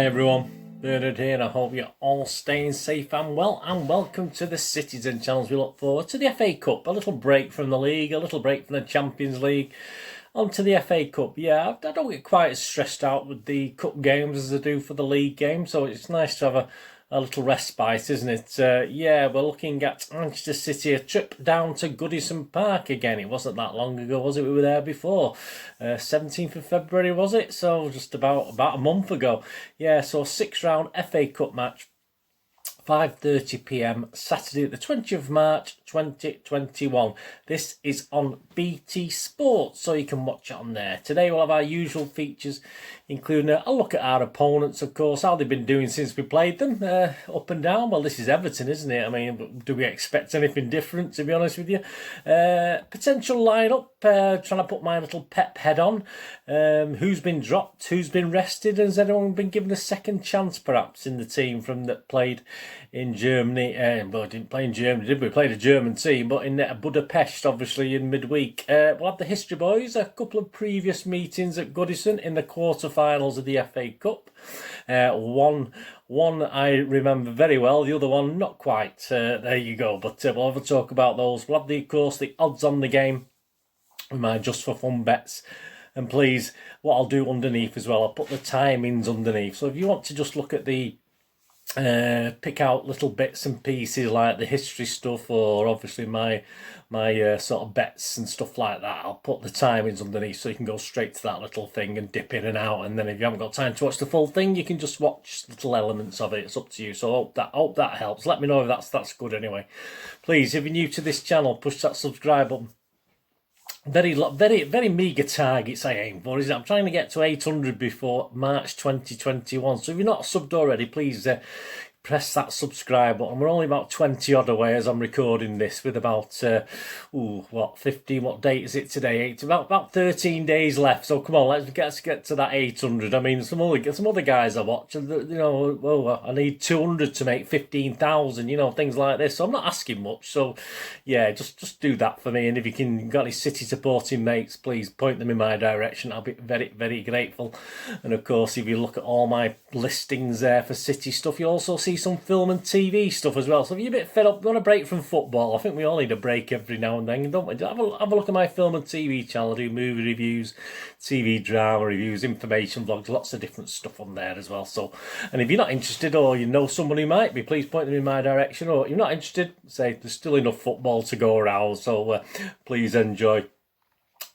Hi everyone, Bernard here, and I hope you're all staying safe and well, and welcome to the Citizen channel. We look forward to the FA Cup, a little break from the league, a little break from the Champions League, onto the FA Cup. Yeah, I don't get quite as stressed out with the cup games as I do for the league game, so it's nice to have a little respite, isn't it? Yeah, we're looking at Manchester City, a trip down to Goodison Park again. It wasn't that long ago, was it? We were there before. 17th of February, was it? So just about a month ago. Yeah, so 6-round FA Cup match. 5:30 p.m. Saturday the 20th of March 2021. This is on BT Sport, so you can watch it on there. Today we'll have our usual features, including a look at our opponents, of course, how they've been doing since we played them, up and down. Well, this is Everton, isn't it? I mean, do we expect anything different, to be honest with you? Potential lineup, trying to put my little pep head on. Who's been dropped, who's been rested, has anyone been given a second chance perhaps in the team from that played in Germany? Well, didn't play in Germany, did we? Played a German team, but in Budapest, obviously, in midweek. We'll have the history boys, a couple of previous meetings at Goodison in the quarter-finals of the FA Cup. One I remember very well, the other one not quite. There you go. But we'll have a talk about those. We'll have, of course, the odds on the game with my just for fun bets. And please, what I'll do underneath as well, I'll put the timings underneath. So if you want to just look at the pick out little bits and pieces like the history stuff, or obviously my sort of bets and stuff like that, I'll put the timings underneath so you can go straight to that little thing and dip in and out. And then if you haven't got time to watch the full thing, you can just watch little elements of it. It's up to you. So I hope that helps. Let me know if that's good anyway. Please, if you're new to this channel, push that subscribe button. Very meagre targets I aim for, isn't it? I'm trying to get to 800 before March 2021. So if you're not subbed already, please press that subscribe button. We're only about 20 odd away as I'm recording this, with about 15, what date is it today? About 13 days left. So come on, let's get to that 800. I mean, some other guys I watch, and I need 200 to make 15,000, things like this. So I'm not asking much. So yeah, just do that for me. And if you got any City supporting mates, please point them in my direction. I'll be very, very grateful. And of course, if you look at all my listings there for City stuff, you'll also see some film and TV stuff as well. So if you're a bit fed up, you want a break from football, I think we all need a break every now and then, don't we? Have a look at my film and TV channel. I do movie reviews, TV drama reviews, information vlogs, lots of different stuff on there as well. So, and if you're not interested, or you know someone who might be, please point them in my direction. Or if you're not interested, say there's still enough football to go around, so please enjoy.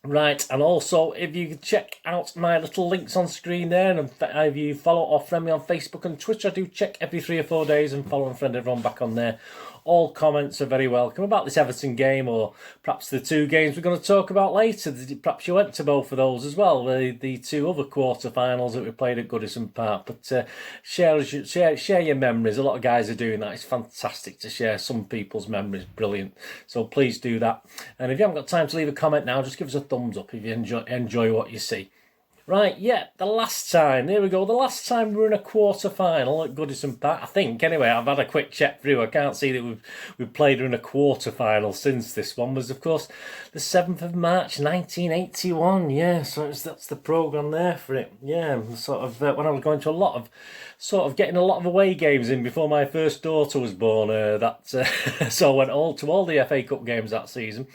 Right, and also if you can check out my little links on screen there, and if you follow or friend me on Facebook and Twitter, I do check every 3 or 4 days and follow and friend everyone back on there. All comments are very welcome about this Everton game, or perhaps the 2 games we're going to talk about later. Perhaps you went to both of those as well, the 2 other quarter-finals that we played at Goodison Park. But share your memories. A lot of guys are doing that. It's fantastic to share some people's memories. Brilliant. So please do that. And if you haven't got time to leave a comment now, just give us a thumbs up if you enjoy what you see. Right, yeah, the last time we were in a quarter-final at Goodison Park, I think, anyway. I've had a quick check through. I can't see that we've played in a quarter-final since this one. Was, of course, the 7th of March, 1981, yeah, so that's the programme there for it. Yeah, sort of, when I was going to getting a lot of away games in before my first daughter was born, so I went to all the FA Cup games that season,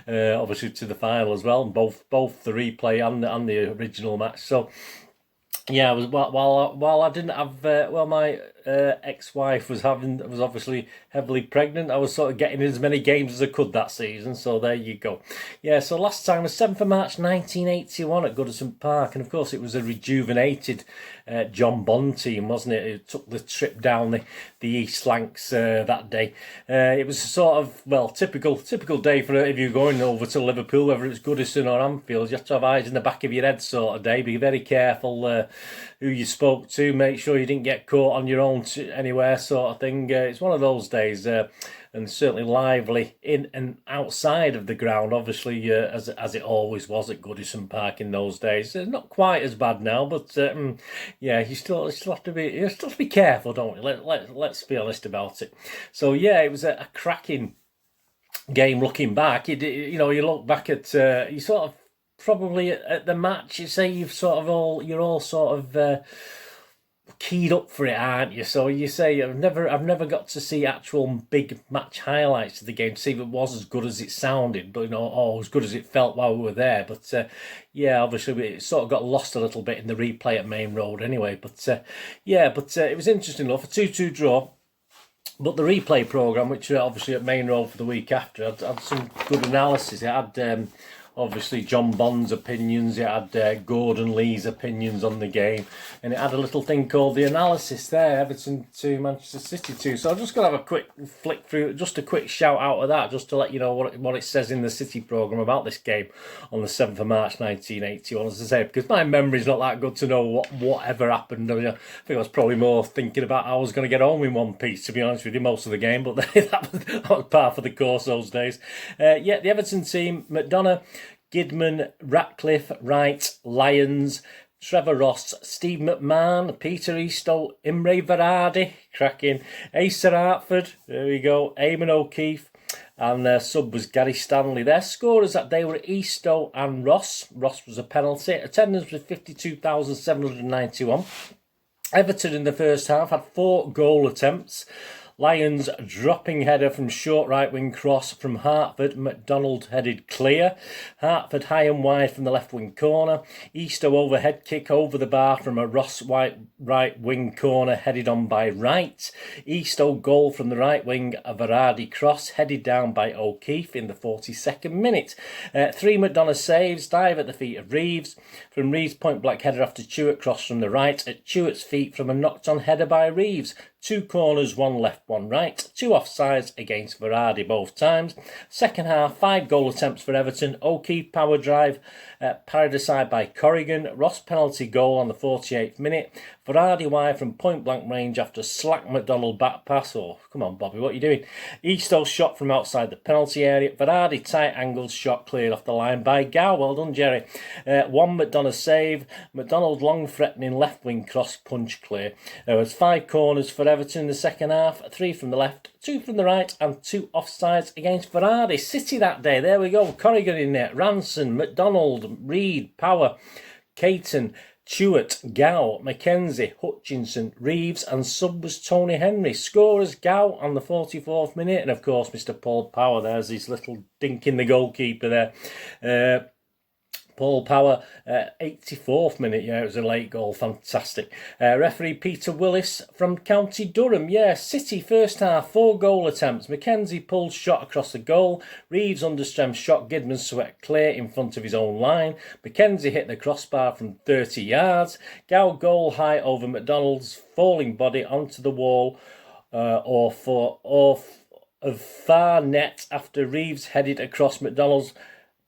obviously to the final as well, and both the replay and the original match. So yeah, while I didn't have my ex-wife was obviously heavily pregnant, I was sort of getting as many games as I could that season. So there you go. Yeah, so last time was 7th of March 1981 at Goodison Park, and of course it was a rejuvenated John Bond team, wasn't it? It took the trip down the East Lancs that day. It was sort of, typical day for if you're going over to Liverpool, whether it's Goodison or Anfield. You have to have eyes in the back of your head sort of day. Be very careful who you spoke to. Make sure you didn't get caught on your own anywhere sort of thing. It's one of those days, and certainly lively in and outside of the ground, obviously, as it always was at Goodison Park in those days. Not quite as bad now, but yeah, you still have to be careful, don't you? Let's be honest about it. So yeah, it was a cracking game. Looking back, you look back at you sort of probably at the match, you say you're all sort of keyed up for it, aren't you? So you say I've never got to see actual big match highlights of the game to see if it was as good as it sounded, but or as good as it felt while we were there. But yeah, obviously it sort of got lost a little bit in the replay at Main Road anyway. But yeah, it was interesting enough, a 2-2 draw. But the replay programme, which obviously at Main Road for the week after, had some good analysis. It had obviously John Bond's opinions, it had Gordon Lee's opinions on the game, and it had a little thing called the analysis there, Everton 2, Manchester City 2. So I'm just going to have a quick flick through, just a quick shout out of that, just to let you know what it says in the City programme about this game on the 7th of March 1981, as I say, because my memory's not that good to know whatever happened. I mean, I think I was probably more thinking about how I was going to get home in one piece, to be honest with you, most of the game, but that was par for the course those days. Yeah, the Everton team, McDonough, Gidman, Ratcliffe, Wright, Lyons, Trevor Ross, Steve McMahon, Peter Eastoe, Imre Varadi, cracking, Asa Hartford, there we go, Eamon O'Keefe, and their sub was Gary Stanley. Their scorers that day were Eastoe and Ross. Ross was a penalty. Attendance was 52,791. Everton in the first half had 4 goal attempts. Lyons dropping header from short right wing cross from Hartford. McDonald headed clear. Hartford high and wide from the left wing corner. Eastoe overhead kick over the bar from a Ross White right wing corner headed on by Wright. Eastoe goal from the right wing. A Varadi cross headed down by O'Keefe in the 42nd minute. 3 McDonough saves. Dive at the feet of Reeves. From Reeves point blank header after Chewett cross from the right. At Chewett's feet from a knocked on header by Reeves. 2 corners, 1 left, 1 right. 2 offsides against Varadi both times. Second half, 5 goal attempts for Everton. O'Keefe power drive, parried aside by Corrigan. Ross penalty goal on the 48th minute. Varadi wide from point blank range after slack McDonald back pass. Oh, come on, Bobby, what are you doing? Eastoe shot from outside the penalty area. Varadi tight angled shot cleared off the line by Gow. Well done, Jerry. 1 McDonough save. McDonald long threatening left wing cross punch clear. There was 5 corners for Everton in the second half, 3 from the left, 2 from the right, and 2 offsides against Varadi. City that day, there we go. Corrigan in there, Ranson, McDonald, Reed, Power, Caton, Chewett, Gow, Mackenzie, Hutchinson, Reeves, and sub was Tony Henry. Scorers Gow on the 44th minute, and of course Mr. Paul Power. There's his little dink in the goalkeeper there. Paul Power, 84th minute. Yeah, it was a late goal. Fantastic. Referee Peter Willis from County Durham. Yeah, City first half, 4 goal attempts. Mackenzie pulled shot across the goal. Reeves understrength shot. Gidman swept clear in front of his own line. Mackenzie hit the crossbar from 30 yards. Gow goal high over McDonald's falling body onto the wall of far net after Reeves headed across McDonald's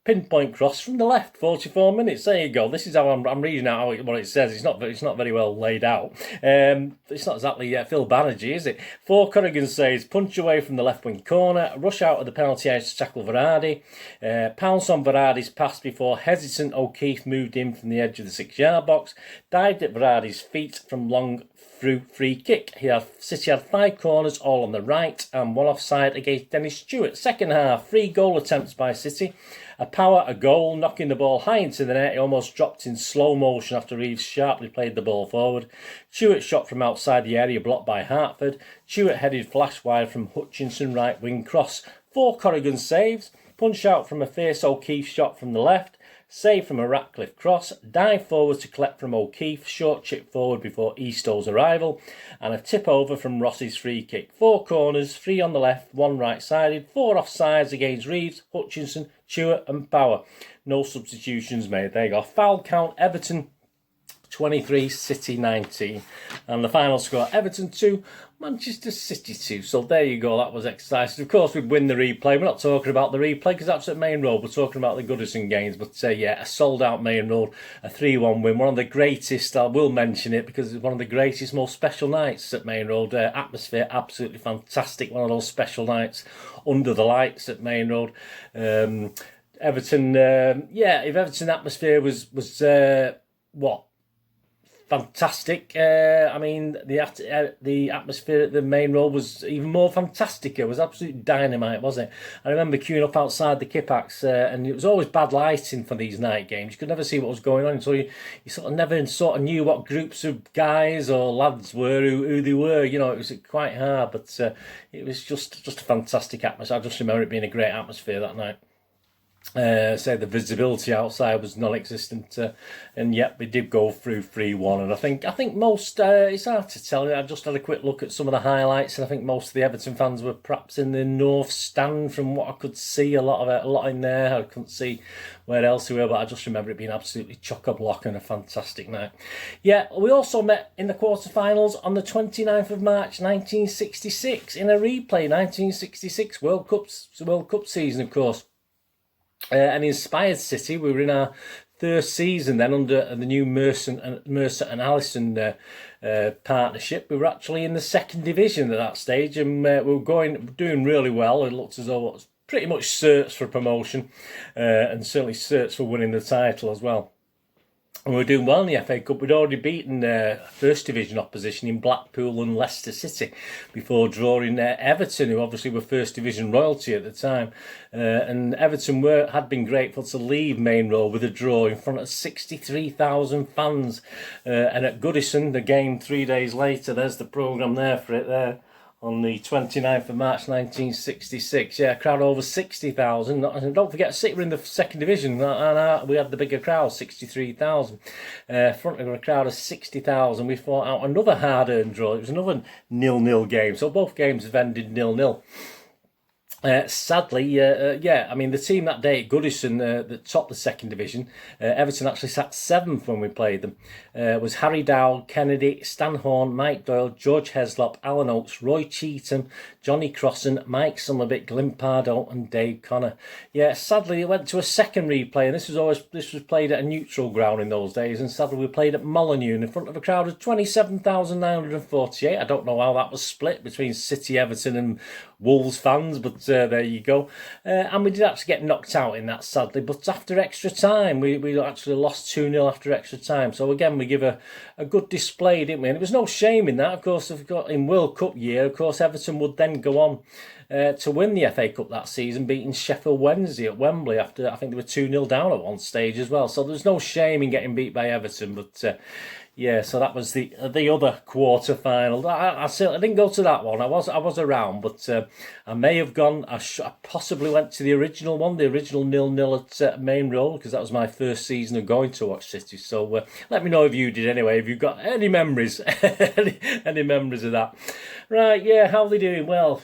pinpoint cross from the left. 44 minutes. There you go. This is how I'm reading out what it says. It's not very well laid out. It's not exactly Phil Banerjee, is it? 4 Corrigan saves. Punch away from the left wing corner. Rush out of the penalty area to tackle Varadi. Pounce on Varadi's pass before hesitant O'Keefe moved in from the edge of the 6-yard box. Dived at Varadi's feet from long through free kick. City had 5 corners, all on the right, and 1 offside against Dennis Stewart. Second half, 3 goal attempts by City. A Power, a goal, knocking the ball high into the net. He almost dropped in slow motion after Reeves sharply played the ball forward. Stewart shot from outside the area, blocked by Hartford. Stewart headed flash wide from Hutchinson, right wing cross. 4 Corrigan saves. Punch out from a fierce O'Keefe shot from the left. Save from a Ratcliffe cross, dive forward to collect from O'Keefe, short chip forward before Eastoe's arrival, and a tip over from Ross's free kick. 4 corners, 3 on the left, 1 right-sided, 4 offsides against Reeves, Hutchinson, Chewett and Power. No substitutions made. There you go. Foul count, Everton 23, City 19. And the final score, Everton 2, Manchester City 2. So there you go, that was exciting. Of course, we'd win the replay. We're not talking about the replay because that's at Main Road. We're talking about the Goodison games. But yeah, a sold-out Main Road, a 3-1 win. One of the greatest, I will mention it because it's one of the greatest, most special nights at Main Road. Atmosphere, absolutely fantastic. One of those special nights under the lights at Main Road. Everton, if Everton atmosphere was what? fantastic. I mean, the atmosphere at the main road was even more fantastic. It was absolute dynamite, wasn't it? I remember queuing up outside the Kippax, and it was always bad lighting for these night games. You could never see what was going on, so you sort of never knew what groups of guys or lads were, who they were. You know, it was quite hard, but it was just a fantastic atmosphere. I just remember it being a great atmosphere that night. Say the visibility outside was non-existent, and yet we did go through 3-1. And I think most it's hard to tell. I just had a quick look at some of the highlights, and I think most of the Everton fans were perhaps in the north stand from what I could see. A lot in there. I couldn't see where else we were, but I just remember it being absolutely chock-a-block and a fantastic night. Yeah, we also met in the quarterfinals on the 29th of March 1966 in a replay. 1966 World Cup season, of course. An inspired City. We were in our third season then under the new Mercer and Allison partnership. We were actually in the second division at that stage, and we were doing really well. It looked as though it was pretty much certs for promotion, and certainly certs for winning the title as well. And we were doing well in the FA Cup. We'd already beaten first division opposition in Blackpool and Leicester City before drawing Everton, who obviously were first division royalty at the time. And Everton had been grateful to leave Main Road with a draw in front of 63,000 fans. And at Goodison, the game 3 days later, there's the programme there for it there. On the 29th of March 1966, yeah, a crowd over 60,000. And don't forget, City were in the second division, and we had the bigger crowd, 63,000. Front of a crowd of 60,000, we fought out another hard-earned draw. It was another 0-0 game, so both games have ended 0-0. Sadly, yeah, I mean, the team that day at Goodison that topped the second division, Everton actually sat 7th when we played them, was Harry Dowd, Kennedy, Stan Horn, Mike Doyle, George Heslop, Alan Oates, Roy Cheetham, Johnny Crossan, Mike Summerbitt, Glyn Pardo and Dave Connor. Yeah, sadly, it went to a second replay, and this was played at a neutral ground in those days, and sadly we played at Molineux in front of a crowd of 27,948. I don't know how that was split between City, Everton and Wolves fans, but there you go. And we did actually get knocked out in that, sadly, but after extra time, we actually lost 2-0 after extra time. So again, we give a good display, didn't we? And there was no shame in that. Of course, in World Cup year, of course, Everton would then go on to win the FA Cup that season, beating Sheffield Wednesday at Wembley after, I think they were 2-0 down at one stage as well. So there's no shame in getting beat by Everton, but yeah, so that was the other quarter final. I didn't go to that one. I was around, but I may have gone. I possibly went to the original one, the original 0-0 at Main Road, because that was my first season of going to watch City. So let me know if you did anyway. If you've got any memories, any memories of that. Right? Yeah. How are they doing? Well,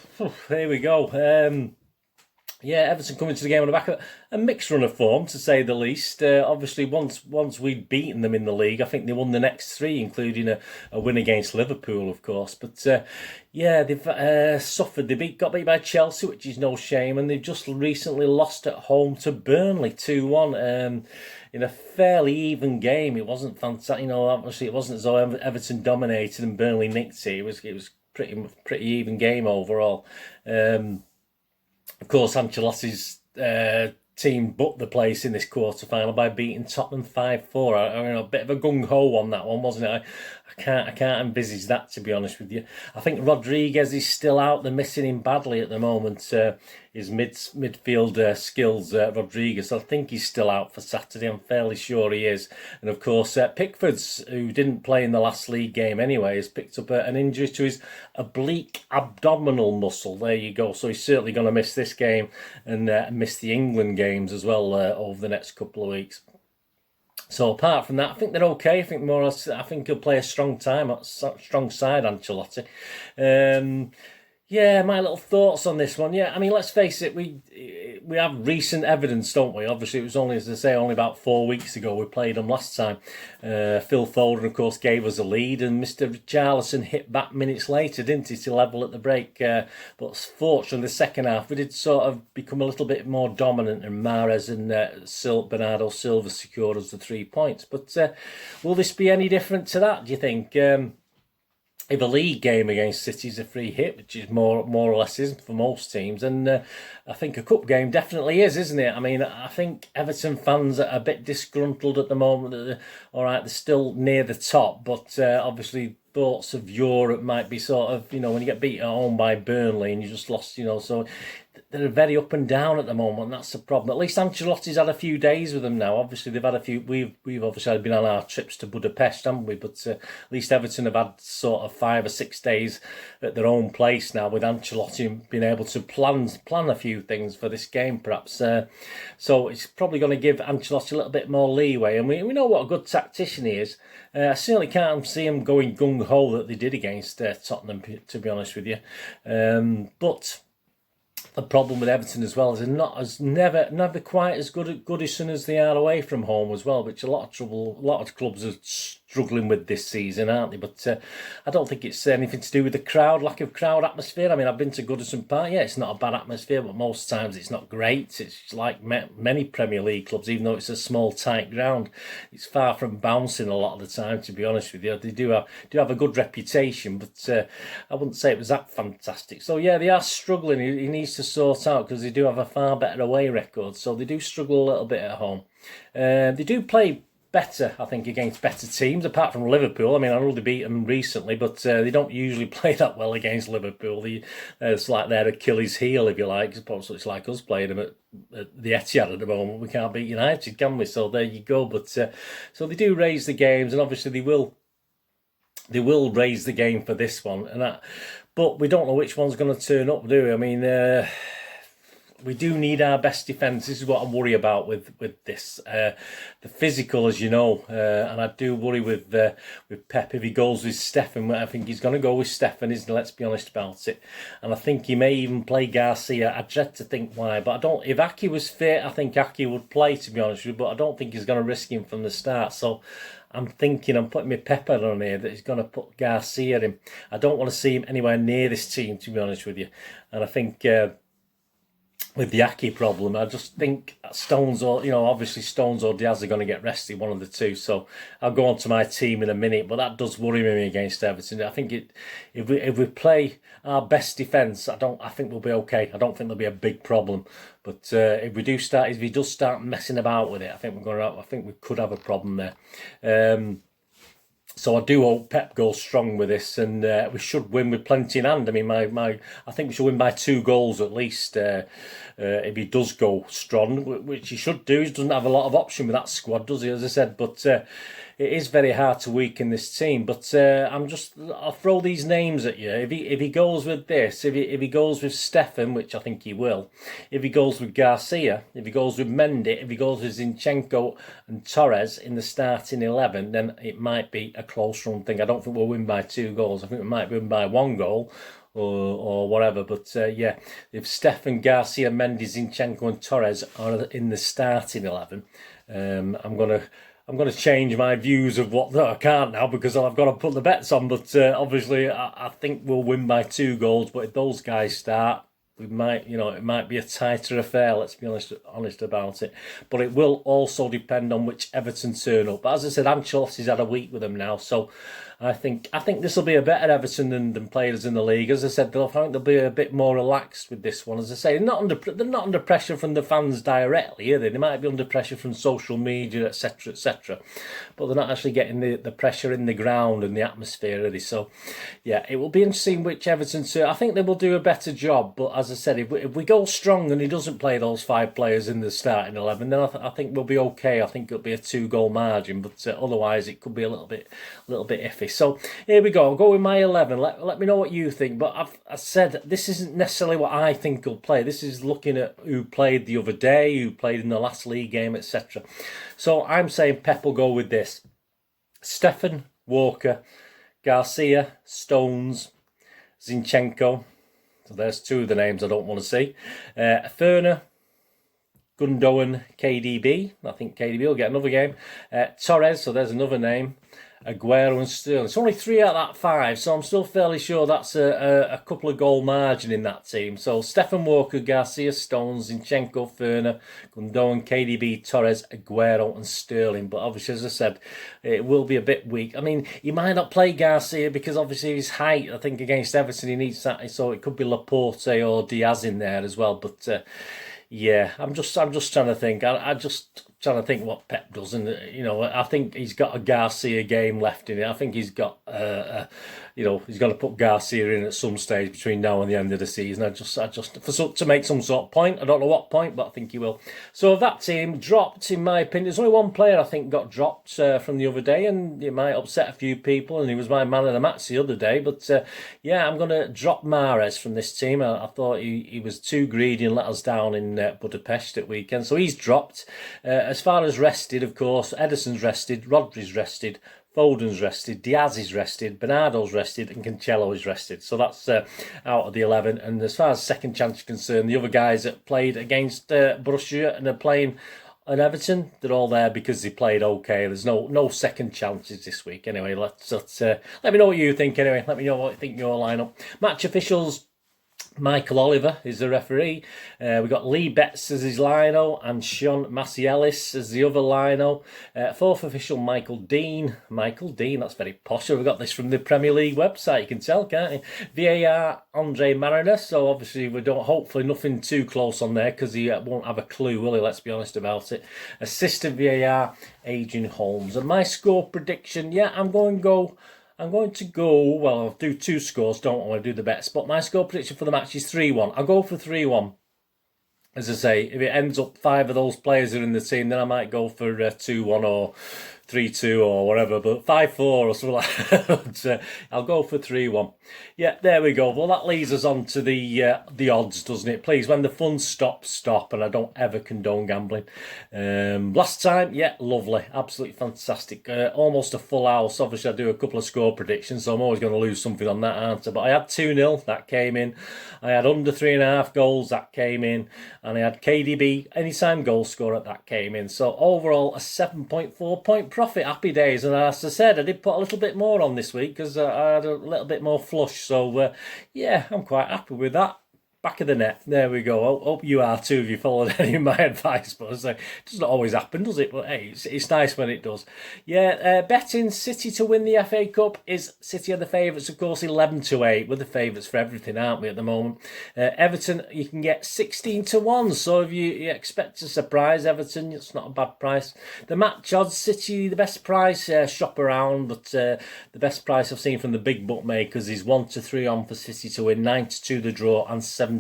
here we go. Yeah, Everton coming to the game on the back of a mixed run of form, to say the least. Obviously, once we'd beaten them in the league, I think they won the next 3, including a win against Liverpool, of course. But yeah, they've suffered. Got beat by Chelsea, which is no shame, and they've just recently lost at home to Burnley 2-1 in a fairly even game. It wasn't fantastic, obviously it wasn't as though Everton dominated and Burnley nicked it. It was pretty even game overall. Of course, Ancelotti's team booked the place in this quarter-final by beating Tottenham 5-4. A bit of a gung-ho on that one, wasn't it? I can't envisage that, to be honest with you. I think Rodriguez is still out. They're missing him badly at the moment. His midfield skills, Rodriguez, I think he's still out for Saturday. I'm fairly sure he is. And of course, Pickford's, who didn't play in the last league game anyway, has picked up an injury to his oblique abdominal muscle. There you go. So he's certainly going to miss this game and miss the England games as well over the next couple of weeks. So apart from that, I think they're okay. I think more or less, I think he'll play a strong side, Ancelotti. Yeah, my little thoughts on this one. Yeah, I mean, let's face it, we have recent evidence, don't we? Obviously, it was only, as I say, only about 4 weeks ago we played them last time. Phil Foden, of course, gave us a lead, and Mr. Richarlison hit back minutes later, didn't he, to level at the break. But fortunately, the second half, we did sort of become a little bit more dominant, and Mahrez and Bernardo Silva secured us the 3 points. But will this be any different to that, do you think? if a league game against City is a free hit, which is more or less is for most teams, and I think a cup game definitely is, isn't it? I mean, I think Everton fans are a bit disgruntled at the moment. All right, they're still near the top, but obviously thoughts of Europe might be sort of, when you get beaten at home by Burnley and you just lost, so they're very up and down at the moment, and that's the problem. At least Ancelotti's had a few days with them now. Obviously, they've had a few. We've obviously been on our trips to Budapest, haven't we? But at least Everton have had sort of 5 or 6 days at their own place now, with Ancelotti being able to plan a few things for this game, perhaps. So it's probably going to give Ancelotti a little bit more leeway, and we know what a good tactician he is. I certainly can't see him going gung ho that they did against Tottenham, to be honest with you. But the problem with Everton as well is they're never quite as good at Goodison as they are away from home as well, which a lot of clubs are struggling with this season, aren't they? But I don't think it's anything to do with the crowd, lack of crowd atmosphere. I mean, I've been to Goodison Park. Yeah, it's not a bad atmosphere, but most times it's not great. It's like many Premier League clubs, even though it's a small, tight ground. It's far from bouncing a lot of the time, to be honest with you. They do have a good reputation, but I wouldn't say it was that fantastic. So yeah, they are struggling. He needs to sort out, because they do have a far better away record, so they do struggle a little bit at home. They do play better, I think, against better teams, apart from Liverpool. I mean, I know they beat them recently, but they don't usually play that well against Liverpool. It's like their Achilles heel, if you like. It's like us playing them at the Etihad at the moment. We can't beat United, can we? So there you go. But so they do raise the games, and obviously they will raise the game for this one. But we don't know which one's going to turn up, do we? I mean, we do need our best defence. This is what I worry about with this. The physical, as you know, and I do worry with Pep if he goes with Stefan. I think he's going to go with Stefan, isn't he? Let's be honest about it. And I think he may even play Garcia. I dread to think why, but I don't. If Aki was fit, I think Aki would play, to be honest with you. But I don't think he's going to risk him from the start. So I'm putting my pepper on here that he's going to put Garcia in. I don't want to see him anywhere near this team, to be honest with you. And I think with the Aki problem, I just think Stones or obviously Stones or Diaz are going to get rested, one of the two. So I'll go on to my team in a minute, but that does worry me against Everton. I think if we play our best defence, I think we'll be okay. I don't think there'll be a big problem. But if he does start messing about with it, I think we could have a problem there. So I do hope Pep goes strong with this, and we should win with plenty in hand. I mean, I think we should win by 2 goals at least if he does go strong, which he should do. He doesn't have a lot of option with that squad, does he? As I said, but it is very hard to weaken this team. But I'll throw these names at you. If he goes with this, if he goes with Stefan, which I think he will, if he goes with Garcia, if he goes with Mendy, if he goes with Zinchenko and Torres in the starting 11, then it might be a close run thing. I don't think we'll win by 2 goals. I think we might win by 1 goal. Or whatever, but yeah, if Stefan, Garcia, Mendy, Zinchenko and Torres are in the starting 11, I'm gonna change my views of what I can't now, because I've got to put the bets on. But obviously, I think we'll win by 2 goals. But if those guys start, we might, it might be a tighter affair. Let's be honest about it. But it will also depend on which Everton turn up. But as I said, Ancelotti's had a week with them now, so I think this will be a better Everton than players in the league. As I said, I think they'll be a bit more relaxed with this one. As I say, they're not under pressure from the fans directly, are they? They might be under pressure from social media, etc., etc. But they're not actually getting the pressure in the ground and the atmosphere, are they? So, yeah, it will be interesting which Everton turn. I think they will do a better job. But as I said, if we go strong and he doesn't play those 5 players in the starting 11, then I think we'll be okay. I think it'll be a 2-goal margin, but otherwise it could be a little bit iffy. So here we go. I'll go with my 11. Let me know what you think. But I said this isn't necessarily what I think will play. This is looking at who played the other day, who played in the last league game, etc. So I'm saying Pep will go with this: Stefan, Walker, Garcia, Stones, Zinchenko. So there's 2 of the names I don't want to see. Ferner, Gundogan, KDB. I think KDB will get another game. Torres, so there's another name. Aguero and Sterling. It's only 3 out of that 5, so I'm still fairly sure that's a couple of goal margin in that team. So Stephen Walker, Garcia, Stones, Zinchenko, Ferner, Gundogan, KDB, Torres, Aguero and Sterling. But obviously, as I said, it will be a bit weak. I mean, he might not play Garcia because obviously his height, I think against Everton he needs that. So it could be Laporte or Diaz in there as well. But yeah, I'm just trying to think. I just trying to think what Pep does, and I think he's got a Garcia game left in it. I think he's got he's got to put Garcia in at some stage between now and the end of the season. I just to make some sort of point. I don't know what point, but I think he will. So that team dropped, in my opinion. There's only one player I think got dropped from the other day, and it might upset a few people. And he was my man of the match the other day. But yeah, I'm going to drop Mahrez from this team. I thought he was too greedy and let us down in Budapest at weekend, so he's dropped. As far as rested, of course, Ederson's rested, Rodri's rested, Foden's rested, Diaz is rested, Bernardo's rested, and Cancelo is rested. So that's out of the 11. And as far as second chance is concerned, the other guys that played against Borussia and are playing at Everton, they're all there because they played okay. There's no second chances this week. Anyway, let's let me know what you think. Anyway, let me know what you think your lineup. Match officials. Michael Oliver is the referee. We've got Lee Betts as his lino and Sean Massielis as the other lino. Fourth official, Michael Dean. Michael Dean, that's very posh. We got this from the Premier League website, you can tell, can't you? VAR, Andre Mariner. So obviously we don't, hopefully nothing too close on there because he won't have a clue, will he? Let's be honest about it. Assistant VAR, Adrian Holmes. And my score prediction, yeah, I'm going to go, well, I'll do 2 scores, don't want to do the bets, but my score prediction for the match is 3-1. I'll go for 3-1. As I say, if it ends up 5 of those players are in the team, then I might go for 2-1 or 3-2 or whatever, but 5-4 or something like that. But, I'll go for 3-1. Yeah, there we go. Well, that leads us on to the odds, doesn't it? Please, when the fun stops, stop, and I don't ever condone gambling. Last time, yeah, lovely, absolutely fantastic. Almost a full house. Obviously, I do a couple of score predictions, so I'm always going to lose something on that answer. But I had 2-0, that came in. I had under 3.5 goals, that came in. And I had KDB, anytime goal scorer, that came in. So overall, a 7.4 point profit. Happy days. And as I said, I did put a little bit more on this week because I had a little bit more flush. So yeah, I'm quite happy with that. Back of the net. There we go. Hope you are too if you followed any of my advice. But it doesn't always happen, does it? But hey, it's nice when it does. Yeah, betting City to win the FA Cup is City are the favourites, of course, 11-8. We're the favourites for everything, aren't we, at the moment? Everton, you can get 16-1. So if you expect to surprise Everton, it's not a bad price. The match odds, City, the best price, shop around. But the best price I've seen from the big bookmakers is 1-3 on for City to win, 9-2 the draw, and 17-2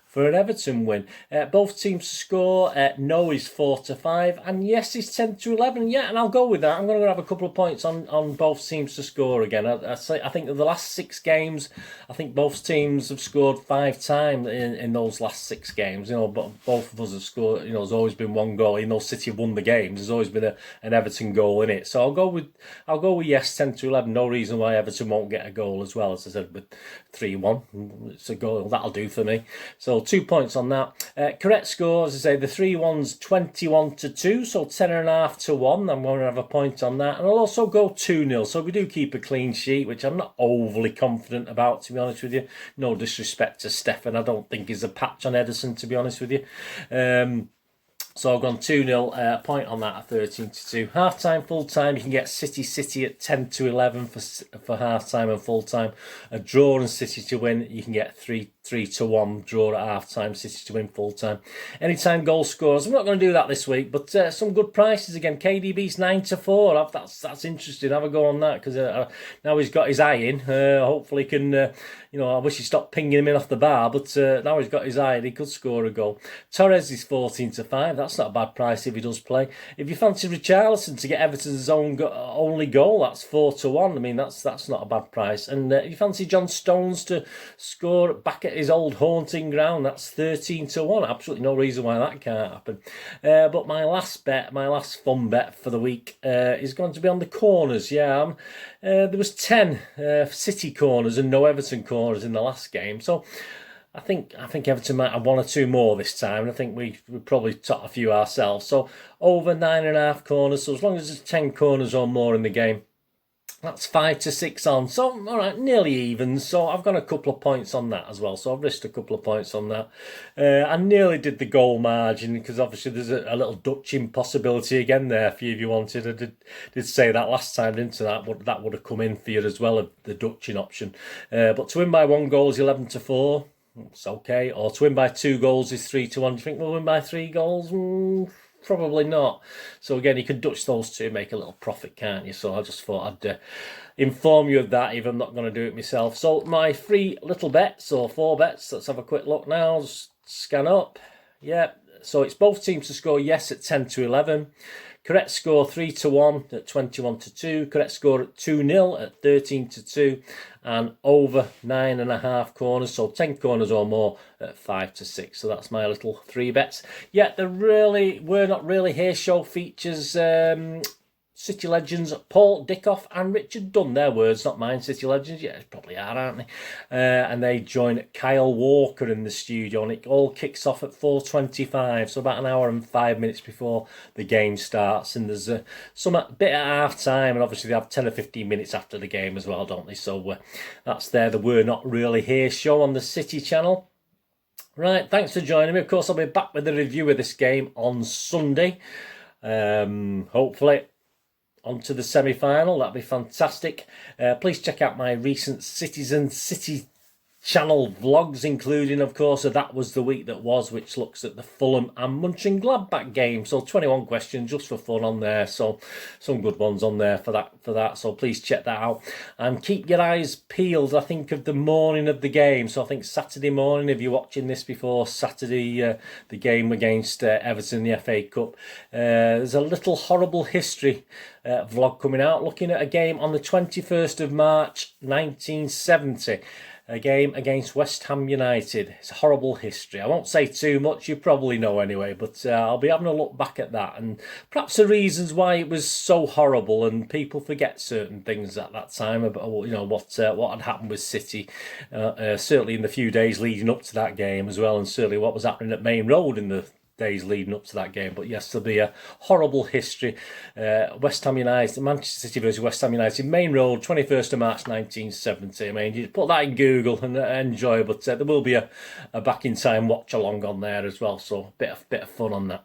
for an Everton win. Both teams to score. No is 4-5, and yes is 10-11. Yeah, and I'll go with that. I'm going to have a couple of points on both teams to score again. I think of the last 6 games, I think both teams have scored 5 times in those last 6 games. But both of us have scored. There's always been one goal. Even though City have won the games, there's always been an Everton goal in it. So I'll go with yes, 10-11. No reason why Everton won't get a goal as well. As I said, with 3-1, it's a goal that'll do for me. So 2 points on that. Correct score, as I say, the 3-1's 21-2, so 10.5-1. I'm going to have a point on that. And I'll also go 2-0. So we do keep a clean sheet, which I'm not overly confident about, to be honest with you. No disrespect to Stefan. I don't think he's a patch on Ederson, to be honest with you. So I've gone 2-0, point on that at 13-2. Half-time, full-time, you can get City at 10-11 for half-time and full-time. A draw and City to win, you can get 3-1 draw at half-time, City to win full-time. Anytime goal scorers, I'm not going to do that this week, but some good prices again. KDB's 9-4, that's interesting. Have a go on that, because now he's got his eye in. Hopefully he can, I wish he stopped pinging him in off the bar, but now he's got his eye in, he could score a goal. Torres is 14-5, that's not a bad price if he does play. If you fancy Richarlison to get Everton's only goal, that's 4-1. I mean, that's not a bad price. And if you fancy John Stones to score back at his old haunting ground, that's 13-1. Absolutely no reason why that can't happen. But my last fun bet for the week is going to be on the corners. Yeah, there was 10 City corners and no Everton corners in the last game. So I think Everton might have 1 or 2 more this time, and I think we probably tot a few ourselves. So over 9.5 corners. So as long as there's 10 corners or more in the game, That's 5-6 on. So, all right, nearly even. So I've got a couple of points on that as well. So I've risked a couple of points on that. I nearly did the goal margin because obviously there's a little Dutching possibility again there for you if you wanted. I did say that last time, didn't I? That would have come in for you as well, the Dutching option. But to win by 1 goal is 11-4. It's okay. Or to win by 2 goals is 3-1. Do you think we'll win by 3 goals? Probably not. So again, you can Dutch those two, make a little profit, can't you? So I just thought I'd inform you of that, even I'm not going to do it myself. So my 3 little bets, or 4 bets, let's have a quick look now. Just scan up. Yeah, so it's both teams to score yes at 10-11. Correct score 3-1 at 21-2. Correct score at 2-0 at 13-2. And over 9.5 corners, so 10 corners or more at 5-6. So that's my little 3 bets. Yeah, we're not really here show features City legends Paul Dickoff and Richard Dunn. Their words, not mine. City legends, yeah, probably are, aren't they? And they join Kyle Walker in the studio, and it all kicks off at 4:25, so about an hour and 5 minutes before the game starts. And there's some bit at half time, and obviously they have 10 or 15 minutes after the game as well, don't they? So that's the We're Not Really Here show on the City channel. Right, thanks for joining me. Of course, I'll be back with a review of this game on Sunday. Hopefully onto the semi-final. That'd be fantastic. Please check out my recent Citizen City channel vlogs, including, of course, That Was the Week That Was, which looks at the Fulham and Mönchengladbach game. So 21 questions just for fun on there. So some good ones on there for that. So please check that out. And keep your eyes peeled, I think, of the morning of the game. So I think Saturday morning, if you're watching this before Saturday, the game against Everton in the FA Cup, there's a little horrible history vlog coming out, looking at a game on the 21st of March 1970. A game against West Ham United. It's a horrible history. I won't say too much, you probably know anyway, but I'll be having a look back at that and perhaps the reasons why it was so horrible, and people forget certain things at that time about what had happened with City, certainly in the few days leading up to that game as well, and certainly what was happening at Main Road in the days leading up to that game. But yes, there'll be a horrible history. West Ham United, Manchester City versus West Ham United, Main Road, 21st of March 1970. I mean, you put that in Google and enjoy, but there will be a back in time watch along on there as well, so a bit of fun on that.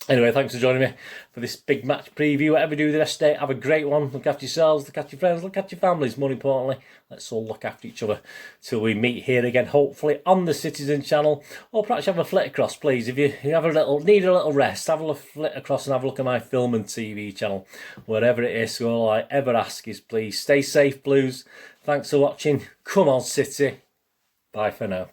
Anyway, thanks for joining me for this big match preview. Whatever you do the rest of the day, have a great one. Look after yourselves, look after your friends, look after your families. More importantly, let's all look after each other till we meet here again, hopefully on the Citizen channel, or perhaps have a flit across, please. If you have need a little rest, have a flit across and have a look at my film and TV channel, wherever it is. So all I ever ask is please stay safe, Blues. Thanks for watching. Come on, City. Bye for now.